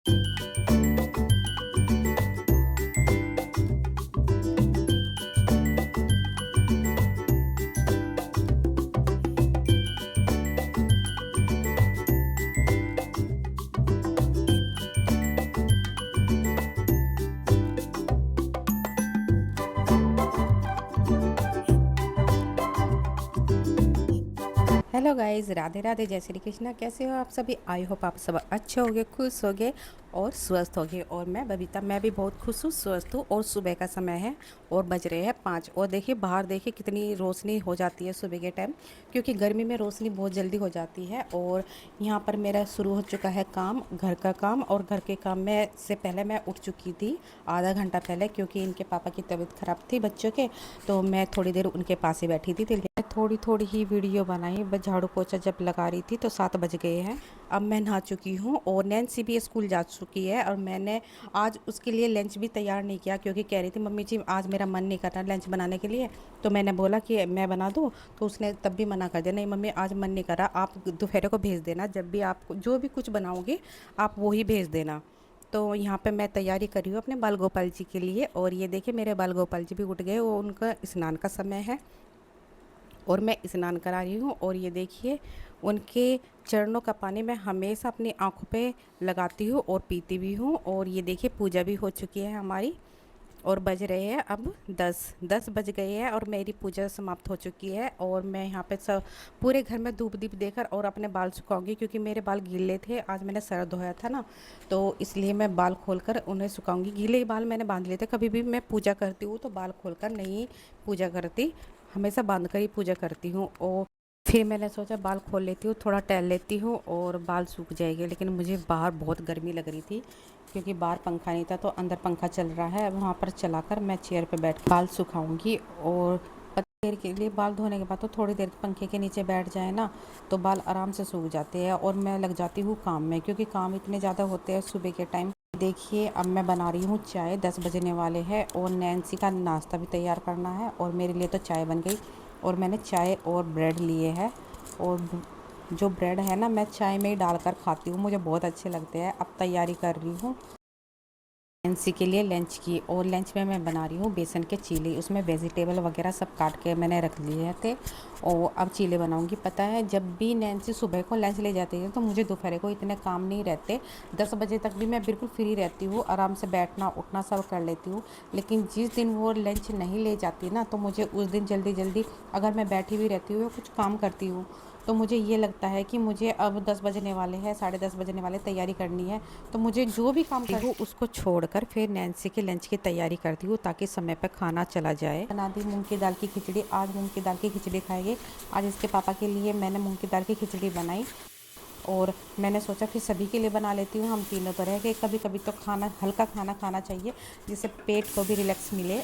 Hello guys, Radhe Radhe, जय श्री कृष्णा। कैसे हो आप सभी? आई होप आप सब अच्छे होंगे, खुश होंगे और स्वस्थ होंगे। और मैं बबीता, मैं भी बहुत खुश हूँ, स्वस्थ हूँ। और सुबह का समय है और बज रहे हैं 5। और देखिए बाहर, देखिए कितनी रोशनी हो जाती है सुबह के टाइम, क्योंकि गर्मी में रोशनी बहुत जल्दी हो जाती है। और यहाँ पर मेरा शुरू हो चुका है काम, घर का काम। और घर के काम में से पहले मैं उठ चुकी थी आधा घंटा पहले, क्योंकि इनके पापा की तबीयत ख़राब थी बच्चों के। तो मैं थोड़ी देर उनके पास ही बैठी थी। थोड़ी थोड़ी ही वीडियो बनाई, बस झाड़ू पोछा जब लगा रही थी तो 7 बज गए हैं। अब मैं नहा चुकी हूँ और नैन्सी भी स्कूल जा चुकी है। और मैंने आज उसके लिए लंच भी तैयार नहीं किया, क्योंकि कह रही थी मम्मी जी आज मेरा मन नहीं कर रहा लंच बनाने के लिए। तो मैंने बोला कि मैं बना दूँ, तो उसने तब भी मना कर दिया, नहीं मम्मी आज मन नहीं कर रहा, आप दोपहर को भेज देना, जब भी आप जो भी कुछ बनाओगे आप वो ही भेज देना। तो यहाँ पे मैं तैयारी कर रही हूँ अपने बाल गोपाल जी के लिए। और ये देखिए मेरे बाल गोपाल जी भी उठ गए, वो उनका स्नान का समय है और मैं स्नान करा रही हूँ। और ये देखिए उनके चरणों का पानी मैं हमेशा अपनी आँखों पे लगाती हूँ और पीती भी हूँ। और ये देखिए पूजा भी हो चुकी है हमारी और बज रहे हैं अब 10 बज गए हैं और मेरी पूजा समाप्त हो चुकी है। और मैं यहाँ पे सब पूरे घर में धूप दीप देकर और अपने बाल सुखाऊंगी, क्योंकि मेरे बाल गीले थे, आज मैंने सर धोया था ना, तो इसलिए मैं बाल खोलकर उन्हें सुखाऊंगी। गीले बाल मैंने बांध लिए थे, कभी भी मैं पूजा करती हूँ तो बाल खोलकर नहीं पूजा करती, हमेशा बांध कर ही पूजा करती हूँ। और फिर मैंने सोचा बाल खोल लेती हूँ, थोड़ा टहल लेती हूँ और बाल सूख जाएंगे। लेकिन मुझे बाहर बहुत गर्मी लग रही थी, क्योंकि बाहर पंखा नहीं था, तो अंदर पंखा चल रहा है, वहाँ पर चलाकर मैं चेयर पे बैठ बाल सुखाऊंगी। और देर के लिए बाल धोने के बाद तो थोड़ी देर पंखे के नीचे बैठ जाए ना, तो बाल आराम से सूख जाते हैं। और मैं लग जाती हूँ काम में, क्योंकि काम इतने ज़्यादा होते हैं सुबह के टाइम। देखिए अब मैं बना रही हूँ चाय, 10 बजने वाले हैं और नैन्सी का नाश्ता भी तैयार करना है। और मेरे लिए तो चाय बन गई और मैंने चाय और ब्रेड लिए हैं। और जो ब्रेड है ना, मैं चाय में ही डालकर खाती हूँ, मुझे बहुत अच्छे लगते हैं। अब तैयारी कर रही हूँ नैन्सी के लिए लंच की। और लंच में मैं बना रही हूँ बेसन के चीले, उसमें वेजिटेबल वगैरह सब काट के मैंने रख लिए थे और अब चीले बनाऊँगी। पता है जब भी नैन्सी सुबह को लंच ले जाती है तो मुझे दोपहर को इतने काम नहीं रहते, 10 बजे तक भी मैं बिल्कुल फ्री रहती हूँ, आराम से बैठना उठना सब कर लेती हूँ। लेकिन जिस दिन वो लंच नहीं ले जाती ना, तो मुझे उस दिन जल्दी जल्दी, अगर मैं बैठी भी रहती हूँ या कुछ काम करती हूँ, तो मुझे ये लगता है कि मुझे अब 10 बजने वाले हैं, 10:30 बजने वाले, तैयारी करनी है। तो मुझे जो भी काम करती हूँ उसको छोड़कर फिर नैन्सी के लंच की तैयारी करती हूँ, ताकि समय पर खाना चला जाए। बना दी मूंग की दाल की खिचड़ी, आज मूंग की दाल की खिचड़ी खाएंगे। आज इसके पापा के लिए मैंने मूंग की दाल की खिचड़ी बनाई और मैंने सोचा फिर सभी के लिए बना लेती हूँ, हम तीनों तो रह गए। कभी कभी तो खाना, हल्का खाना खाना चाहिए, जिससे पेट को भी रिलैक्स मिले।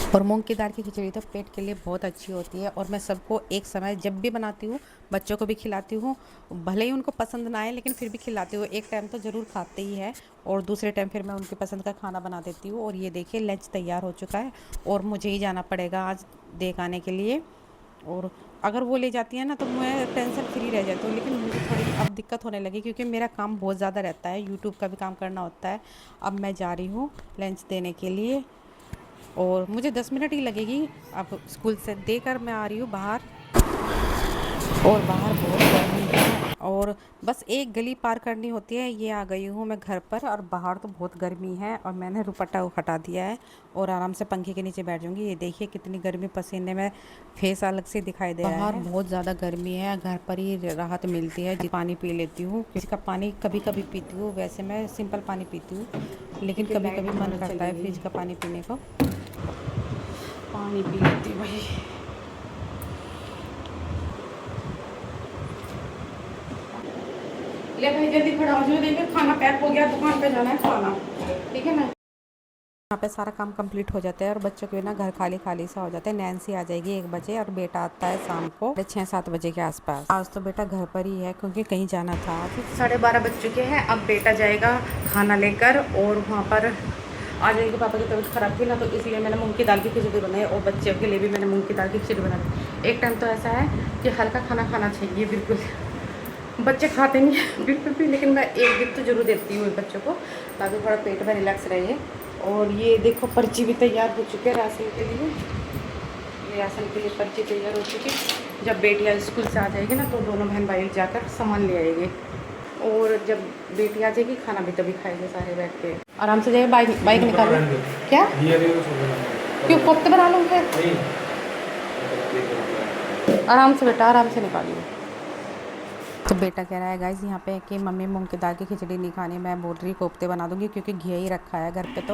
और मूंग की दाल की खिचड़ी तो पेट के लिए बहुत अच्छी होती है। और मैं सबको एक समय जब भी बनाती हूँ, बच्चों को भी खिलाती हूँ, भले ही उनको पसंद ना आए लेकिन फिर भी खिलाती हूँ। एक टाइम तो ज़रूर खाते ही है और दूसरे टाइम फिर मैं उनकी पसंद का खाना बना देती हूँ। और ये देखिए लंच तैयार हो चुका है और मुझे ही जाना पड़ेगा आज देख आने के लिए। और अगर वो ले जाती है ना तो मैं टेंशन फ्री रह जाती हूँ, लेकिन मुझे थोड़ी अब दिक्कत होने लगी, क्योंकि मेरा काम बहुत ज़्यादा रहता है, यूट्यूब का भी काम करना होता है। अब मैं जा रही हूँ लंच देने के लिए और मुझे 10 मिनट ही लगेगी। अब स्कूल से देकर मैं आ रही हूँ बाहर, और बाहर बहुत गर्मी है और बस एक गली पार करनी होती है। ये आ गई हूँ मैं घर पर और बाहर तो बहुत गर्मी है और मैंने रुपट्टा हटा दिया है और आराम से पंखे के नीचे बैठ जाऊँगी। ये देखिए कितनी गर्मी, पसीने में फेस अलग से दिखाई दे रहा है। बाहर बहुत ज़्यादा गर्मी है, घर पर ही राहत मिलती है। पानी पी लेती हूँ, फ्रिज का पानी कभी कभी पीती हूँ, वैसे मैं सिंपल पानी पीती हूँ, लेकिन कभी कभी मन करता है फ्रिज का पानी पीने को, पानी पी लेती हूँ भाई। ले भाई जल्दी खड़ा हो जाओ, देखिए खाना पैक हो गया, दुकान पे जाना है खाना, ठीक है ना। यहाँ पे सारा काम कंप्लीट हो जाता है और बच्चों के ना घर खाली खाली सा हो जाता है। नैन्सी आ जाएगी 1 बजे और बेटा आता है शाम को 6-7 बजे के आसपास। आज तो बेटा घर पर ही है क्योंकि कहीं जाना था। 12:30 बज चुके हैं, अब बेटा जाएगा खाना लेकर और वहाँ पर आज इनके पापा की तबीयत ख़राब थी ना, तो इसलिए मैंने मूंग की दाल की खिचड़ी बनाई और बच्चों के लिए भी मैंने मूंग की दाल की खिचड़ी बनाई। एक टाइम तो ऐसा है कि हल्का खाना खाना चाहिए बिल्कुल, बच्चे खाते नहीं हैं बिल्कुल भी, लेकिन मैं एक दिन तो ज़रूर देती हूँ बच्चों को, ताकि थोड़ा पेट में रिलैक्स रहे। और ये देखो पर्ची भी तैयार हो चुकी है राशन के लिए। ये राशन के लिए पर्ची तैयार हो चुकी है। जब बेटियाँ स्कूल से आ जाएगी ना तो दोनों बहन भाई जाकर सामान ले आएंगे। और जब बेटी आ जाएगी खाना भी तभी खाएंगे सारे बैठ के। आराम से जाइए, बाइक बाइक निकालो। क्या क्यों, कोफ्ते बना लूँ फिर? आराम से बेटा, आराम से निकालिए। तो बेटा कह रहा है गाइस यहाँ पे कि मम्मी मूंग की दाल की खिचड़ी नहीं खानी, मैं बोल रही कोफ्ते बना दूंगी क्योंकि घी ही रखा है घर पे। तो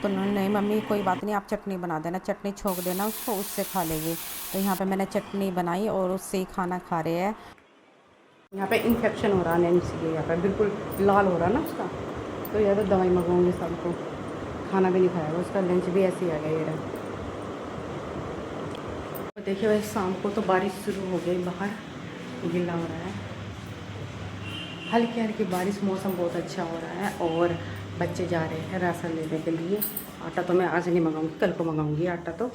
उन्होंने नहीं मम्मी कोई बात नहीं, आप चटनी बना देना, चटनी छोंक देना उसको, उससे खा लेगी। तो यहाँ पे मैंने चटनी बनाई और उससे ही खाना खा रहे हैं। यहाँ पे इन्फेक्शन हो रहा है नैन्सी के, यहाँ पे बिल्कुल लाल हो रहा ना उसका। तो यार तो दवाई मंगवाऊँगी सबको, खाना भी नहीं खाएगा, उसका लंच भी ऐसे ही आ गया। ये रहा। तो देखिए भाई शाम को तो बारिश शुरू हो गई, बाहर गिला हो रहा है, हल्की हल्की बारिश, मौसम बहुत अच्छा हो रहा है। और बच्चे जा रहे हैं राशन लेने के लिए। आटा तो मैं आज नहीं मंगाऊंगी, कल को मंगाऊंगी आटा तो।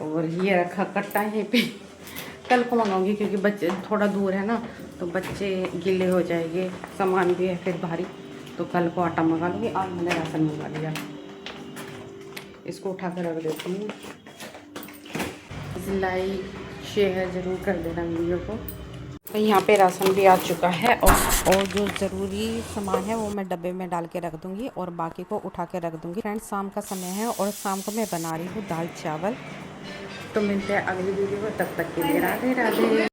और ये रखा कट्टा यहीं पे, कल को मंगाऊंगी क्योंकि बच्चे थोड़ा दूर है ना, तो बच्चे गीले हो जाएंगे, सामान भी है फिर भारी। तो कल को आटा मंगा लूँगी, आज मैंने राशन मंगा लिया। इसको उठा कर रख देती हूँ। लाइक शेयर ज़रूर कर देना वीडियो को। यहाँ पे राशन भी आ चुका है और जो ज़रूरी सामान है वो मैं डब्बे में डाल के रख दूँगी और बाकी को उठा के रख दूँगी। फ्रेंड्स शाम का समय है और शाम को मैं बना रही हूँ दाल चावल। तो मिलते हैं अगली वीडियो में, तब तक के लिए राधे राधे।